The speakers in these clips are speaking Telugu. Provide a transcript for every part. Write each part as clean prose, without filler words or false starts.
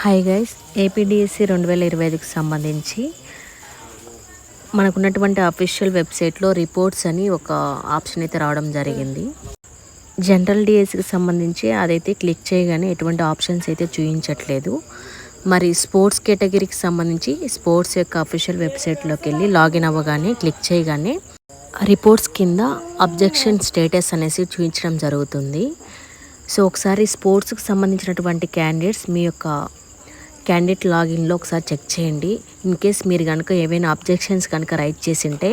హాయ్ గైస్, ఏపీడిఎస్సి 2025కి సంబంధించి మనకున్నటువంటి అఫీషియల్ వెబ్సైట్లో రిపోర్ట్స్ అని ఒక ఆప్షన్ అయితే రావడం జరిగింది. జనరల్ డిఎస్సికి సంబంధించి అదైతే క్లిక్ చేయగానే ఎటువంటి ఆప్షన్స్ అయితే చూపించట్లేదు. మరి స్పోర్ట్స్ కేటగిరీకి సంబంధించి స్పోర్ట్స్ యొక్క అఫీషియల్ వెబ్సైట్లోకి వెళ్ళి లాగిన్ అవ్వగానే క్లిక్ చేయగానే రిపోర్ట్స్ కింద అబ్జెక్షన్ స్టేటస్ అనేసి చూపించడం జరుగుతుంది. సో ఒకసారి స్పోర్ట్స్కి సంబంధించినటువంటి క్యాండిడేట్స్ మీ యొక్క క్యాండిడేట్ లాగిన్లో ఒకసారి చెక్ చేయండి. ఇన్ కేస్ మీరు కనుక ఏవైనా అబ్జెక్షన్స్ కనుక రైట్ చేసి ఉంటే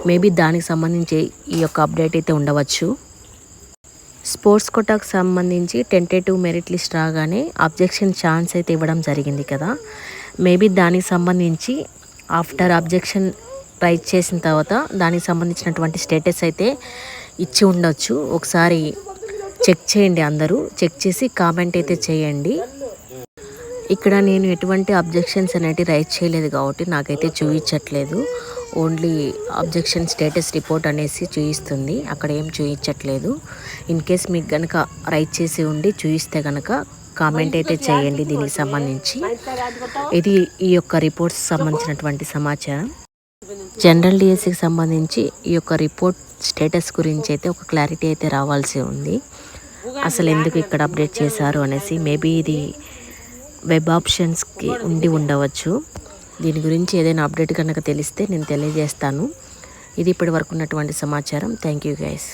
మేబీ దానికి సంబంధించి ఈ యొక్క అప్డేట్ అయితే ఉండవచ్చు. స్పోర్ట్స్ కోటాకు సంబంధించి టెంటేటివ్ మెరిట్ లిస్ట్ రాగానే అబ్జెక్షన్ ఛాన్స్ అయితే ఇవ్వడం జరిగింది కదా. మేబీ దానికి సంబంధించి ఆఫ్టర్ అబ్జెక్షన్ రైట్ చేసిన తర్వాత దానికి సంబంధించినటువంటి స్టేటస్ అయితే ఇచ్చి ఉండొచ్చు. ఒకసారి చెక్ చేయండి, అందరూ చెక్ చేసి కామెంట్ అయితే చేయండి. ఇక్కడ నేను ఎటువంటి అబ్జెక్షన్స్ అనేవి రైట్ చేయలేదు కాబట్టి నాకైతే చూపించట్లేదు. ఓన్లీ అబ్జెక్షన్ స్టేటస్ రిపోర్ట్ అనేసి చూపిస్తుంది, అక్కడ ఏం చూపించట్లేదు. ఇన్ కేస్ మీకు కనుక రైట్ చేసి ఉండి చూపిస్తే కనుక కామెంట్ అయితే చేయండి. దీనికి సంబంధించి ఇది ఈ యొక్క రిపోర్ట్స్ సంబంధించినటువంటి సమాచారం. జనరల్ డిఎస్సికి సంబంధించి ఈ యొక్క రిపోర్ట్ స్టేటస్ గురించి అయితే ఒక క్లారిటీ అయితే రావాల్సి ఉంది. అసలు ఎందుకు ఇక్కడ అప్డేట్ చేశారు అనేసి మేబీ ఇది వెబ్ ఆప్షన్స్కి ఉండి ఉండవచ్చు. దీని గురించి ఏదైనా అప్డేట్ కనుక తెలిస్తే నేను తెలియజేస్తాను. ఇది ఇప్పటి వరకు ఉన్నటువంటి సమాచారం. Thank you guys.